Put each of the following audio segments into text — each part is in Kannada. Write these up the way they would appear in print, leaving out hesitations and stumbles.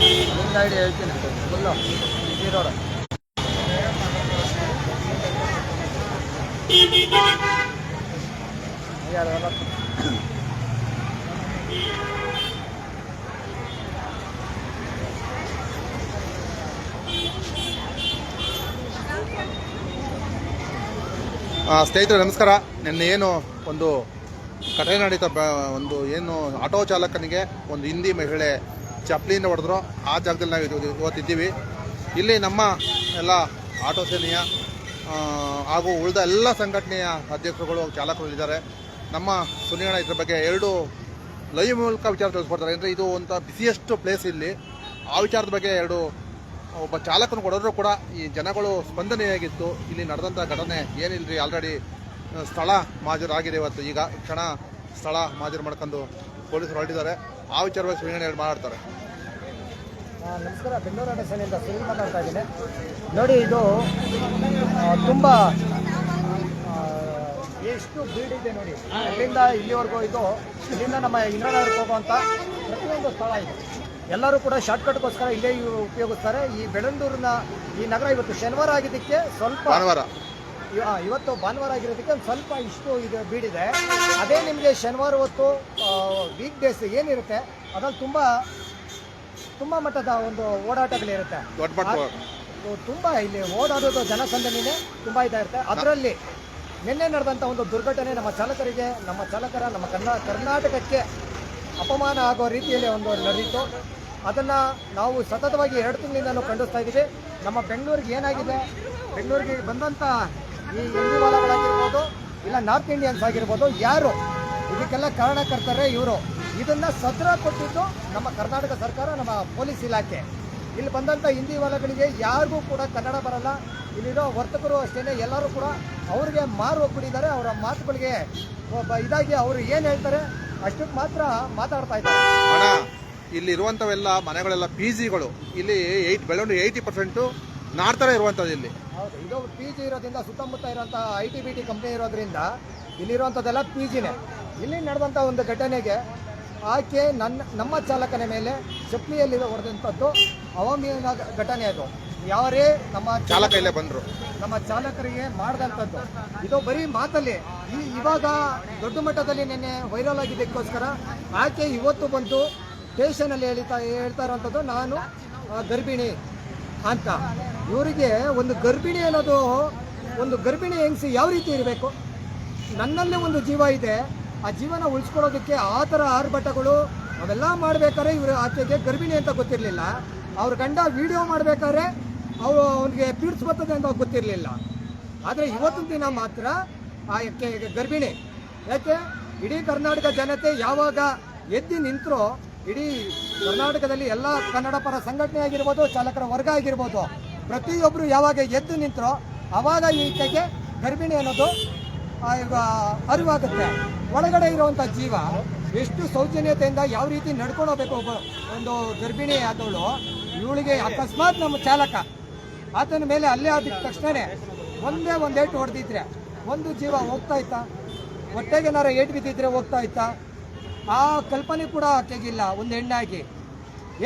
ನಿಮ್ದು ಐಡಿಯಾ ಹೇಳ್ತೀನಿ ಫುಲ್ಲು ಈ ರೋಡ್ ಸ್ನೇಹಿತರೆ ನಮಸ್ಕಾರ. ನಿನ್ನೆ ಏನು ಒಂದು ಘಟನೆ ನಡೀತಾ, ಒಂದು ಏನು ಆಟೋ ಚಾಲಕನಿಗೆ ಒಂದು ಹಿಂದಿ ಮಹಿಳೆ ಚಪ್ಪಲಿಯಿಂದ ಹೊಡೆದ್ರು. ಆ ಜಾಗದಲ್ಲಿ ನಾವು ಇವತ್ತಿದ್ದೀವಿ. ಇಲ್ಲಿ ನಮ್ಮ ಎಲ್ಲ ಆಟೋ ಸೇನೆಯ ಹಾಗೂ ಉಳಿದ ಎಲ್ಲ ಸಂಘಟನೆಯ ಅಧ್ಯಕ್ಷರುಗಳು ಚಾಲಕರು ಇದ್ದಾರೆ. ನಮ್ಮ ಸುನಿಯಣ್ಣ ಇದ್ರ ಬಗ್ಗೆ ಎರಡು ಲೈವ್ ಮೂಲಕ ವಿಚಾರ ತಿಳಿಸ್ಕೊಡ್ತಾರೆ. ಅಂದರೆ ಇದು ಒಂದು ಬಿಸಿಯೆಸ್ಟ್ ಪ್ಲೇಸ್ ಇಲ್ಲಿ. ಆ ವಿಚಾರದ ಬಗ್ಗೆ ಒಬ್ಬ ಚಾಲಕನ ಕೊಡೋದ್ರು ಕೂಡ ಈ ಜನಗಳು ಸ್ಪಂದನೆಯಾಗಿತ್ತು. ಇಲ್ಲಿ ನಡೆದಂಥ ಘಟನೆ ಏನಿಲ್ಲರಿ, ಆಲ್ರೆಡಿ ಸ್ಥಳ ಮಾಜೂರಾಗಿದೆ. ಇವತ್ತು ಈಗ ಕ್ಷಣ ಸ್ಥಳ ಮಾಜೂರು ಮಾಡ್ಕೊಂಡು ಪೊಲೀಸರು ಹೊರಟಿದ್ದಾರೆ. ಆ ವಿಚಾರವಾಗಿ ಸುನಿಯಣ್ಣ ಹೇಳಿ ಮಾತಾಡ್ತಾರೆ. ನಮಸ್ಕಾರ, ಬೆಂಗಳೂರು ಆಟೋ ಸೇನೆಯಿಂದ ಸುನಿಲ್ ಮಾತಾಡ್ತಾ ಇದ್ದೀನಿ. ನೋಡಿ, ಇದು ತುಂಬ ಎಷ್ಟು ಬೀಡಿದೆ ನೋಡಿ. ಅಲ್ಲಿಂದ ಇಲ್ಲಿವರೆಗೂ ಇಲ್ಲಿಂದ ನಮ್ಮ ಇಂದ್ರನಗರಕ್ಕೆ ಹೋಗುವಂಥ ಪ್ರತಿಯೊಂದು ಸ್ಥಳ ಇದೆ. ಎಲ್ಲರೂ ಕೂಡ ಶಾರ್ಟ್ಕಟ್ಗೋಸ್ಕರ ಇಲ್ಲೇ ಉಪಯೋಗಿಸ್ತಾರೆ. ಈ ಬೆಳ್ಳಂದೂರಿನ ಈ ನಗರ ಇವತ್ತು ಶನಿವಾರ ಆಗಿದ್ದಕ್ಕೆ ಸ್ವಲ್ಪ ಇವತ್ತು ಭಾನುವಾರ ಆಗಿರೋದಕ್ಕೆ ಒಂದು ಸ್ವಲ್ಪ ಇಷ್ಟು ಇದು ಬೀಡಿದೆ. ಅದೇ ನಿಮಗೆ ಶನಿವಾರ ಹೊತ್ತು ವೀಕ್ ಡೇಸ್ ಏನಿರುತ್ತೆ ಅದ್ರಲ್ಲಿ ತುಂಬ ಮಟ್ಟದ ಒಂದು ಓಡಾಟಗಳಿರುತ್ತೆ. ತುಂಬ ಇಲ್ಲಿ ಓಡಾಡೋದು ಜನಸಂದಣಿನೇ ತುಂಬ ಇರುತ್ತೆ. ಅದರಲ್ಲಿ ನಿನ್ನೆ ನಡೆದಂಥ ಒಂದು ದುರ್ಘಟನೆ ನಮ್ಮ ಕರ್ನಾಟಕಕ್ಕೆ ಅಪಮಾನ ಆಗೋ ರೀತಿಯಲ್ಲಿ ಒಂದು ನಡೆಯಿತು. ಅದನ್ನು ನಾವು ಸತತವಾಗಿ 2 ತಿಂಗಳಿಂದಲೂ ಖಂಡಿಸ್ತಾ ಇದ್ದೀವಿ. ನಮ್ಮ ಬೆಂಗಳೂರಿಗೆ ಏನಾಗಿದೆ, ಬೆಂಗಳೂರಿಗೆ ಬಂದಂಥ ಈ ಹಿಂದಿವಾಲಗಳಾಗಿರ್ಬೋದು, ಇಲ್ಲ ನಾರ್ತ್ ಇಂಡಿಯನ್ಸ್ ಆಗಿರ್ಬೋದು, ಯಾರು ಇದಕ್ಕೆಲ್ಲ ಕಾರಣಕರ್ತಾರೆ ಇವರು. ಇದನ್ನು ಸದ್ರ ಕೊಟ್ಟಿದ್ದು ನಮ್ಮ ಕರ್ನಾಟಕ ಸರ್ಕಾರ, ನಮ್ಮ ಪೊಲೀಸ್ ಇಲಾಖೆ. ಇಲ್ಲಿ ಬಂದಂಥ ಹಿಂದಿವಾಲಗಳಿಗೆ ಯಾರಿಗೂ ಕೂಡ ಕನ್ನಡ ಬರಲ್ಲ. ಇಲ್ಲಿರೋ ವರ್ತಕರು ಅಷ್ಟೇ, ಎಲ್ಲರೂ ಕೂಡ ಅವ್ರಿಗೆ ಮಾರು ಒಪ್ಪಿದ್ದಾರೆ. ಅವರ ಮಾತುಗಳಿಗೆ ಇದಾಗಿ ಅವರು ಏನು ಹೇಳ್ತಾರೆ ಅಷ್ಟಕ್ಕೆ ಮಾತ್ರ ಮಾತಾಡ್ತಾ ಇದ್ದಾರೆ. ಇಲ್ಲಿರುವಂಥವೆಲ್ಲ ಮನೆಗಳೆಲ್ಲ PGಗಳು. ಇಲ್ಲಿ ಬೆಳವಣಿಗೆ 80% ನಾಡ್ತಾರೆ ಇರುವಂಥದ್ದು ಇಲ್ಲಿ. ಹೌದು, ಇದು PG ಇರೋದ್ರಿಂದ ಸುತ್ತಮುತ್ತ ಇರೋಂಥ IT-BT ಕಂಪ್ನಿ ಇರೋದ್ರಿಂದ ಇಲ್ಲಿರುವಂಥದ್ದೆಲ್ಲ PGನೇ. ಇಲ್ಲಿ ನಡೆದಂಥ ಒಂದು ಘಟನೆಗೆ ಆಕೆ ನಮ್ಮ ಚಾಲಕನ ಮೇಲೆ ಚಪ್ಪಲಿಯಲ್ಲಿ ಹೊಡೆದಂಥದ್ದು ಅವಾಮೀನ ಘಟನೆ. ಅದು ಯಾರೇ ನಮ್ಮ ಚಾಲಕ ಇಲ್ಲೇ ಬಂದರು, ನಮ್ಮ ಚಾಲಕರಿಗೆ ಮಾಡಿದಂಥದ್ದು. ಇದು ಬರೀ ಮಾತಲ್ಲಿ ಇವಾಗ ದೊಡ್ಡ ಮಟ್ಟದಲ್ಲಿ ನಿನ್ನೆ ವೈರಲ್ ಆಗಿದ್ದಕ್ಕೋಸ್ಕರ ಆಕೆ ಇವತ್ತು ಬಂದು ಸ್ಟೇಷನಲ್ಲಿ ಹೇಳ್ತಾ ಇರೋಂಥದ್ದು ನಾನು ಗರ್ಭಿಣಿ ಅಂತ. ಇವರಿಗೆ ಒಂದು ಗರ್ಭಿಣಿ ಅನ್ನೋದು, ಒಂದು ಗರ್ಭಿಣಿ ಹೆಂಗಸಿ ಯಾವ ರೀತಿ ಇರಬೇಕು? ನನ್ನಲ್ಲೇ ಒಂದು ಜೀವ ಇದೆ, ಆ ಜೀವನ ಉಳಿಸ್ಕೊಳ್ಳೋದಕ್ಕೆ ಆ ಥರ ಆರ್ಭಟಗಳು ಅವೆಲ್ಲ ಮಾಡಬೇಕಾದ್ರೆ ಇವರು ಆಕೆಗೆ ಗರ್ಭಿಣಿ ಅಂತ ಗೊತ್ತಿರಲಿಲ್ಲ. ಅವ್ರ ಗಂಡ ವಿಡಿಯೋ ಮಾಡಬೇಕಾದ್ರೆ ಅವನಿಗೆ ಪೀಡ್ಸ್ ಬರ್ತದೆ ಅಂತ ಗೊತ್ತಿರಲಿಲ್ಲ. ಆದರೆ ಇವತ್ತಿನ ದಿನ ಮಾತ್ರ ಆಕೆ ಗರ್ಭಿಣಿ. ಯಾಕೆ ಇಡೀ ಕರ್ನಾಟಕ ಜನತೆ ಯಾವಾಗ ಎದ್ದು ನಿಂತರೋ, ಇಡೀ ಕರ್ನಾಟಕದಲ್ಲಿ ಎಲ್ಲ ಕನ್ನಡ ಪರ ಸಂಘಟನೆ ಆಗಿರ್ಬೋದು, ಚಾಲಕರ ವರ್ಗ ಆಗಿರ್ಬೋದು, ಪ್ರತಿಯೊಬ್ಬರು ಯಾವಾಗ ಎದ್ದು ನಿಂತರೋ ಆವಾಗ ಈಕೆಗೆ ಗರ್ಭಿಣಿ ಅನ್ನೋದು ಈಗ ಅರಿವಾಗುತ್ತೆ. ಒಳಗಡೆ ಇರುವಂಥ ಜೀವ ಎಷ್ಟು ಸೌಜನ್ಯತೆಯಿಂದ ಯಾವ ರೀತಿ ನಡ್ಕೊಂಡು ಹೋಗ್ಬೇಕು. ಒಂದು ಗರ್ಭಿಣಿ ಆದವಳು, ಇವಳಿಗೆ ಅಕಸ್ಮಾತ್ ನಮ್ಮ ಚಾಲಕ ಆತನ ಮೇಲೆ ಅಲ್ಲೇ ಆದ ತಕ್ಷಣ ಒಂದು ಏಟು ಹೊಡೆದಿದ್ರೆ ಒಂದು ಜೀವ ಹೋಗ್ತಾ ಇತ್ತಾ? ಹೊಟ್ಟೆಗೇನಾರ ಏಟು ಬಿದ್ದಿದ್ರೆ ಹೋಗ್ತಾ ಇತ್ತಾ? ಆ ಕಲ್ಪನೆ ಕೂಡ ಆಕೆಗಿಲ್ಲ. ಒಂದು ಹೆಣ್ಣಾಗಿ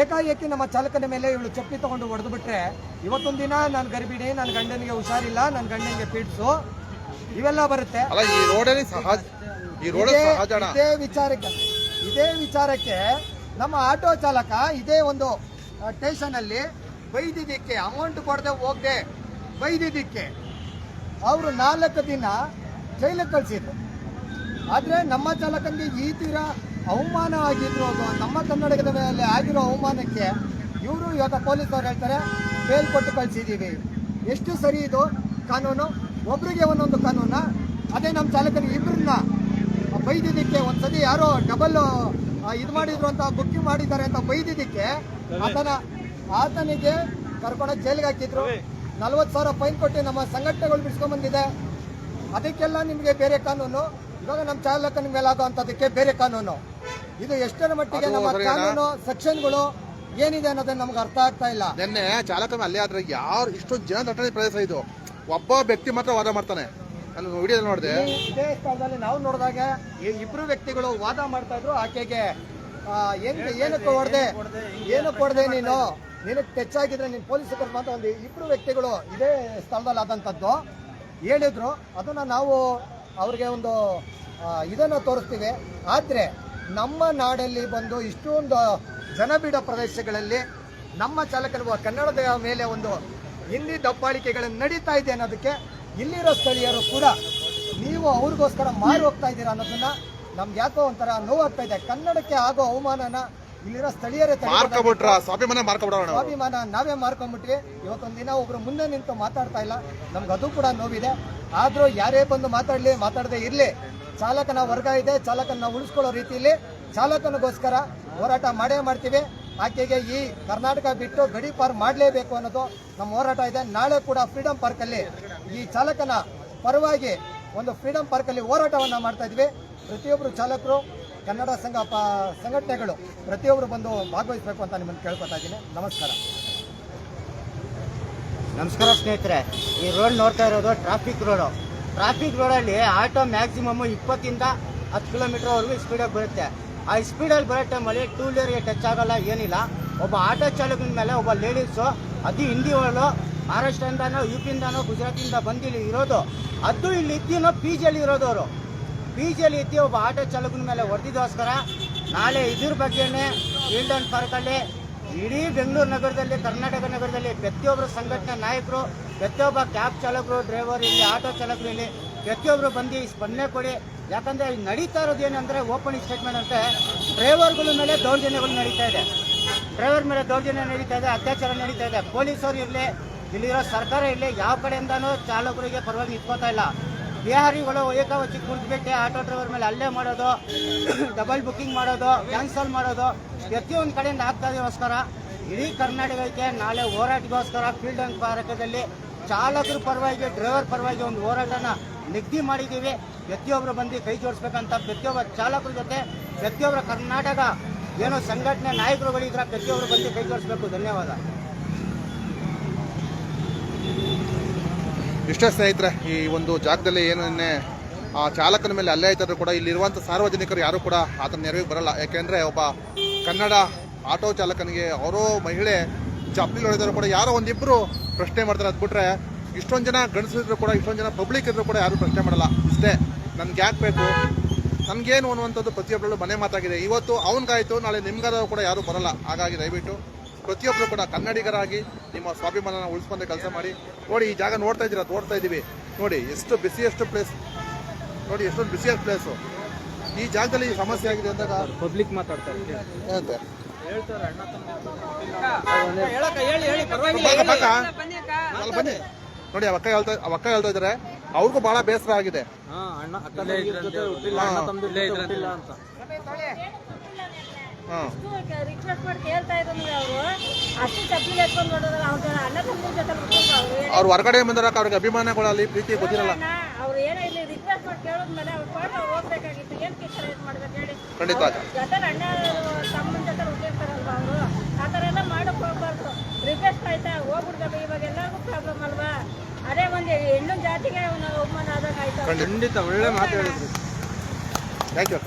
ಏಕಾಏಕಿ ನಮ್ಮ ಚಾಲಕನ ಮೇಲೆ ಇವಳು ಚಪ್ಪಲಿ ತಗೊಂಡು ಹೊಡೆದು ಬಿಟ್ರೆ, ಇವತ್ತೊಂದು ದಿನ ನಾನು ಗರ್ಭಿಣಿ, ನನ್ನ ಗಂಡನಿಗೆ ಹುಷಾರಿಲ್ಲ, ನನ್ನ ಗಂಡನಿಗೆ ಪೀಡ್ಸು, ಇವೆಲ್ಲ ಬರುತ್ತೆ. ಇದೇ ವಿಚಾರಕ್ಕೆ ನಮ್ಮ ಆಟೋ ಚಾಲಕ ಇದೇ ಒಂದು ಸ್ಟೇಷನಲ್ಲಿ ಬೈದಿದ್ದಕ್ಕೆ, ಅಮೌಂಟ್ ಕೊಡದೆ ಹೋಗದೆ ಬೈದಿದ್ದಕ್ಕೆ ಅವರು 4 ದಿನ ಜೈಲಿಗೆ ಕಳಿಸಿದ್ರು. ಆದರೆ ನಮ್ಮ ಚಾಲಕನಿಗೆ ಈ ತೀರ ಅವಮಾನ ಆಗಿದ್ರು. ನಮ್ಮ ಕನ್ನಡದ ಮೇಲೆ ಆಗಿರೋ ಅವಮಾನಕ್ಕೆ ಇವರು ಇವಾಗ ಪೊಲೀಸವ್ರು ಹೇಳ್ತಾರೆ ಬೇಲ್ ಕೊಟ್ಟು ಕಳಿಸಿದ್ದೀವಿ. ಎಷ್ಟು ಸರಿ ಇದು ಕಾನೂನು? ಒಬ್ರಿಗೆ ಒಂದೊಂದು ಕಾನೂನ. ಅದೇ ನಮ್ಮ ಚಾಲಕನಿಗೆ ಇಬ್ಬರನ್ನ ಬೈದಿದ್ದಕ್ಕೆ, ಒಂದ್ಸತಿ ಯಾರೋ ಡಬಲ್ ಇದು ಮಾಡಿದ್ರು ಅಂತ, ಬುಕ್ಕಿಂಗ್ ಮಾಡಿದ್ದಾರೆ ಅಂತ ಬೈದಿದ್ದಕ್ಕೆ ಆತನಿಗೆ ಕರ್ಕೊಂಡು ಜೈಲಿಗೆ ಹಾಕಿದ್ರು. 40,000 ಫೈನ್ ಕೊಟ್ಟು ನಮ್ಮ ಸಂಘಟನೆಗಳು ಬಿಡಿಸ್ಕೊಂಡ್ಬಂದಿದೆ. ಅದಕ್ಕೆಲ್ಲ ನಿಮಗೆ ಬೇರೆ ಕಾನೂನು, ಇವಾಗ ನಮ್ಮ ಚಾಲಕನ ಮೇಲೆ ಆಗೋಂಥದಕ್ಕೆ ಬೇರೆ ಕಾನೂನು. ಇದು ಎಷ್ಟರ ಮಟ್ಟಿಗೆ ನಮ್ಮ ಕಾನೂನು ಸೆಕ್ಷನ್ಗಳು ಏನಿದೆ ಅನ್ನೋದನ್ನ ನಮ್ಗೆ ಅರ್ಥ ಆಗ್ತಾ ಇಲ್ಲ. ನಿನ್ನೆ ಚಾಲಕನ ಅಲ್ಲೇ ಆದ್ರೆ ಯಾರು ಇಷ್ಟೊಂದು ಜನ ದಟ್ಟಣೆ ಪ್ರದೇಶ ಇದು, ಒಬ್ಬ ವ್ಯಕ್ತಿ ಮಾತ್ರ ವಾದ ಮಾಡ್ತಾನೆ. ನಾನು ವಿಡಿಯೋ ನೋಡಿದೆ. ಇದೇ ಸ್ಥಳದಲ್ಲಿ ನಾವು ನೋಡಿದಾಗ 2 ವ್ಯಕ್ತಿಗಳು ವಾದ ಮಾಡ್ತಾ ಇದ್ರು. ಆಕೆಗೆ ಏನಕ್ಕೆ ಹೊಡೆದೆ ನೀನು, ನಿನಗೆ ಟಚ್ ಆಗಿದ್ರೆ ನೀನು ಪೊಲೀಸ್ ಅಂತ ಒಂದು ಇಬ್ಬರು ವ್ಯಕ್ತಿಗಳು ಇದೇ ಸ್ಥಳದಲ್ಲಿ ಆದಂಥದ್ದು ಹೇಳಿದ್ರು. ಅದನ್ನ ನಾವು ಅವ್ರಿಗೆ ಒಂದು ಇದನ್ನು ತೋರಿಸ್ತೀವಿ. ಆದರೆ ನಮ್ಮ ನಾಡಲ್ಲಿ ಬಂದು ಇಷ್ಟೊಂದು ಜನಬೀಡ ಪ್ರದೇಶಗಳಲ್ಲಿ ನಮ್ಮ ಚಾಲಕನ ಕನ್ನಡದ ಮೇಲೆ ಒಂದು ಹಿಂದಿ ದಬ್ಬಾಳಿಕೆಗಳನ್ನು ನಡೀತಾ ಇದೆ ಅನ್ನೋದಕ್ಕೆ ಇಲ್ಲಿರೋ ಸ್ಥಳೀಯರು ಕೂಡ ನೀವು ಅವ್ರಿಗೋಸ್ಕರ ಮಾರಿ ಹೋಗ್ತಾ ಇದ್ದೀರಾ ಅನ್ನೋದನ್ನ ನಮ್ಗೆ ಯಾಕೋ ಒಂಥರ ನೋವಾಗ್ತಾ ಇದೆ. ಕನ್ನಡಕ್ಕೆ ಆಗೋ ಅವಮಾನನ ಇಲ್ಲಿರೋ ಸ್ಥಳೀಯರೇ ಸ್ವಾಭಿಮಾನ ನಾವೇ ಮಾರ್ಕೊಂಡ್ಬಿಟ್ವಿ. ಇವತ್ತೊಂದು ದಿನ ಒಬ್ರು ಮುಂದೆ ನಿಂತು ಮಾತಾಡ್ತಾ ಇಲ್ಲ, ನಮ್ಗೆ ಅದು ಕೂಡ ನೋವಿದೆ. ಆದ್ರೂ ಯಾರೇ ಬಂದು ಮಾತಾಡದೆ ಇರ್ಲಿ, ಚಾಲಕನ ವರ್ಗ ಇದೆ, ಚಾಲಕನ ಉಳಿಸ್ಕೊಳ್ಳೋ ರೀತಿಯಲ್ಲಿ ಚಾಲಕನಿಗೋಸ್ಕರ ಹೋರಾಟ ಮಾಡೇ ಮಾಡ್ತೀವಿ. ಆಕೆಗೆ ಈ ಕರ್ನಾಟಕ ಬಿಟ್ಟು ಗಡಿ ಪಾರ್ ಮಾಡಲೇಬೇಕು ಅನ್ನೋದು ನಮ್ಮ ಹೋರಾಟ ಇದೆ. ನಾಳೆ ಕೂಡ ಫ್ರೀಡಂ ಪಾರ್ಕಲ್ಲಿ ಈ ಚಾಲಕನ ಪರವಾಗಿ ಒಂದು ಫ್ರೀಡಂ ಪಾರ್ಕಲ್ಲಿ ಹೋರಾಟವನ್ನು ಮಾಡ್ತಾ ಇದ್ವಿ. ಪ್ರತಿಯೊಬ್ಬರು ಚಾಲಕರು, ಕನ್ನಡ ಸಂಘಟನೆಗಳು ಪ್ರತಿಯೊಬ್ಬರು ಬಂದು ಭಾಗವಹಿಸಬೇಕು ಅಂತ ನಿಮ್ಮನ್ನು ಕೇಳ್ಕೊತಾ ಇದ್ದೀನಿ. ನಮಸ್ಕಾರ. ನಮಸ್ಕಾರ ಸ್ನೇಹಿತರೆ. ಈ ರೋಡ್ ನೋಡ್ತಾ ಇರೋದು ಟ್ರಾಫಿಕ್ ರೋಡಲ್ಲಿ ಆಟೋ ಮ್ಯಾಕ್ಸಿಮಮ್ 20 ಇಂದ 10 ಕಿಲೋಮೀಟರ್ವರೆಗೂ ಸ್ಪೀಡಾಗಿ ಬರುತ್ತೆ. ಆ ಸ್ಪೀಡಲ್ಲಿ ಬರೋ ಟೈಮಲ್ಲಿ ಟೂ ವೀಲರ್ಗೆ ಟಚ್ ಆಗಲ್ಲ, ಏನಿಲ್ಲ. ಒಬ್ಬ ಆಟೋ ಚಾಲಕನ ಮೇಲೆ ಒಬ್ಬ ಲೇಡೀಸು, ಅದು ಹಿಂದಿಗಳು ಮಹಾರಾಷ್ಟ್ರದಿಂದನೋ UP-ಇಂದನೋ ಗುಜರಾತಿಂದ ಬಂದಿಲ್ಲಿ ಇರೋದು, ಅದು ಇಲ್ಲಿ ಇದ್ದೀನೋ PG-ಯಲ್ಲಿ ಇರೋದು. ಅವರು PG-ಯಲ್ಲಿ ಇದ್ದು ಒಬ್ಬ ಆಟೋ ಚಾಲಕನ ಮೇಲೆ ಹೊಡೆದಿದ್ದೋಸ್ಕರ ನಾಳೆ ಇದ್ರ ಬಗ್ಗೆನೇ ಫೀಲ್ಡ್ ಪಾರ್ಕಲ್ಲಿ ಇಡೀ ಬೆಂಗಳೂರು ನಗರದಲ್ಲಿ, ಕರ್ನಾಟಕ ನಗರದಲ್ಲಿ ಪ್ರತಿಯೊಬ್ಬರು ಸಂಘಟನೆ ನಾಯಕರು, ಪ್ರತಿಯೊಬ್ಬ ಕ್ಯಾಬ್ ಚಾಲಕರು, ಡ್ರೈವರ್ ಇಲ್ಲಿ, ಆಟೋ ಚಾಲಕರು ಇಲ್ಲಿ ಪ್ರತಿಯೊಬ್ಬರು ಬಂದು ಸ್ಪಂದನೆ ಕೊಡಿ. ಯಾಕಂದರೆ ನಡೀತಾ ಇರೋದು ಏನಂದರೆ ಓಪನ್ ಸ್ಟೇಟ್ಮೆಂಟ್ ಅಂತೆ, ಡ್ರೈವರ್ಗಳ ಮೇಲೆ ದೌರ್ಜನ್ಯಗಳು ನಡೀತಾ ಇದೆ, ಡ್ರೈವರ್ ಮೇಲೆ ದೌರ್ಜನ್ಯ ನಡೀತಾ ಇದೆ, ಅತ್ಯಾಚಾರ ನಡೀತಾ ಇದೆ. ಪೊಲೀಸರು ಇರಲಿ, ಇಲ್ಲಿರೋ ಸರ್ಕಾರ ಇರಲಿ, ಯಾವ ಕಡೆಯಿಂದನೂ ಚಾಲಕರಿಗೆ ಪರವಾಗಿ ನಿಂತ್ಕೋತಾ ಇಲ್ಲ. ಬಿಹಾರಿಗಳು ಏಕವಚಿ ಕುಳಿತುಬಿಟ್ಟು ಆಟೋ ಡ್ರೈವರ್ ಮೇಲೆ ಹಲ್ಲೆ ಮಾಡೋದು, ಡಬಲ್ ಬುಕ್ಕಿಂಗ್ ಮಾಡೋದು, ಕ್ಯಾನ್ಸಲ್ ಮಾಡೋದು ಪ್ರತಿಯೊಂದು ಕಡೆಯಿಂದ ಆಗ್ತಾ ಇದೆಗೋಸ್ಕರ ಇಡೀ ಕರ್ನಾಟಕಕ್ಕೆ ನಾಳೆ ಹೋರಾಟಗೋಸ್ಕರ ಫೀಲ್ಡ್ ಅಂಡ್ ಪಾರ್ಕದಲ್ಲಿ ಚಾಲಕರ ಪರವಾಗಿ, ಡ್ರೈವರ್ ಪರವಾಗಿ ಒಂದು ಹೋರಾಟನ ನಿಗದಿ ಮಾಡಿದ್ದೀವಿ. ಪ್ರತಿಯೊಬ್ಬರು ಬಂದು ಕೈ ಜೋಡಿಸ್ಬೇಕಂತ ಪ್ರತಿಯೊಬ್ಬ ಚಾಲಕರ ಜೊತೆ ಪ್ರತಿಯೊಬ್ಬರ ಕರ್ನಾಟಕ ಏನೋ ಸಂಘಟನೆ ನಾಯಕರುಗಳಿದ್ರೆ ಪ್ರತಿಯೊಬ್ಬರು ಬಂದು ಕೈ ಜೋಡಿಸ್ಬೇಕು. ಧನ್ಯವಾದ. ಇಷ್ಟೇ ಸ್ನೇಹಿತರೆ, ಈ ಒಂದು ಜಾಗದಲ್ಲಿ ಏನೇ ಆ ಚಾಲಕನ ಮೇಲೆ ಹಲ್ಲೆ ಆಯ್ತಾದ್ರೂ ಕೂಡ ಇಲ್ಲಿರುವಂಥ ಸಾರ್ವಜನಿಕರು ಯಾರು ಕೂಡ ಆತನ ನೆರವಿಗೆ ಬರಲ್ಲ. ಯಾಕೆಂದರೆ ಒಬ್ಬ ಕನ್ನಡ ಆಟೋ ಚಾಲಕನಿಗೆ ಅವರೋ ಮಹಿಳೆ ಚಪ್ಪಲಿ ಹೊಡೆದರೂ ಕೂಡ ಯಾರೋ ಒಂದಿಬ್ಬರು ಪ್ರಶ್ನೆ ಮಾಡ್ತಾರೆ. ಅದು ಬಿಟ್ರೆ ಇಷ್ಟೊಂದು ಜನ ಗಂಡಸರಿದ್ರು ಕೂಡ, ಇಷ್ಟೊಂದು ಜನ ಪಬ್ಲಿಕ್ ಇದ್ರೂ ಕೂಡ ಯಾರು ಪ್ರಶ್ನೆ ಮಾಡಲ್ಲ. ಇಷ್ಟೇ, ನನ್ಗೆ ಯಾಕೆ ಬೇಕು, ನನಗೇನು ಅನ್ನುವಂಥದ್ದು ಪ್ರತಿಯೊಬ್ಬರಲ್ಲೂ ಮನೆ ಮಾತಾಗಿದೆ. ಇವತ್ತು ಅವನಿಗಾಯಿತು, ನಾಳೆ ನಿಮ್ಗಾದರೂ ಕೂಡ ಯಾರೂ ಬರಲ್ಲ. ಹಾಗಾಗಿ ದಯವಿಟ್ಟು ಪ್ರತಿಯೊಬ್ಬರು ಕೂಡ ಕನ್ನಡಿಗರಾಗಿ ನಿಮ್ಮ ಸ್ವಾಭಿಮಾನನ ಉಳಿಸ್ಕೊಂಡೆ ಕೆಲಸ ಮಾಡಿ. ನೋಡಿ, ಈ ಜಾಗ ನೋಡ್ತಾ ಇದ್ದೀರಾ, ತೋರ್ತಾ ಇದ್ದೀವಿ ನೋಡಿ, ಎಷ್ಟು ಬಿಸಿಯೆಸ್ಟ್ ಪ್ಲೇಸ್ ನೋಡಿ, ಎಷ್ಟೊಂದು ಬಿಸಿಯೆಸ್ಟ್ ಪ್ಲೇಸು. ಈ ಜಾಗದಲ್ಲಿ ಈ ಸಮಸ್ಯೆ ಆಗಿದೆ ಅಂದಾಗ ಪಬ್ಲಿಕ್ ಮಾತಾಡ್ತಾರೆ ಏನಂತೆ ಬನ್ನಿ ನೋಡಿ, ಅವಕ್ಕ ಹೇಳ್ತಾ ಇದ್ದಾರೆ, ಅವ್ರಿಗೂ ಬಹಳ ಬೇಸರ ಆಗಿದೆ. ಅವ್ರು ಹೊರಗಡೆ ಬಂದಾಗ ಅವ್ರಿಗೆ ಅಭಿಮಾನಗಳಲ್ಲಿ ಪ್ರೀತಿ ಗೊತ್ತಿರಲ್ಲ. ಖಂಡಿತ ರಿಕ್ವೆಸ್ಟ್ ಆಯ್ತಾ ಹೋಗ್ಬಿಡ್ಬೇಕು. ಇವಾಗ ಎಲ್ಲರಿಗೂ ಪ್ರಾಬ್ಲಮ್ ಅಲ್ವಾ? ಅದೇ ಒಂದು ಹೆಣ್ಣು ಜಾತಿಗೆ ಅವಮಾನ ಆದಾಗ ಆಯ್ತಾ. ಖಂಡಿತ ಒಳ್ಳೆ ಮಾತು ಹೇಳಿದ್ರಿ. Thank you.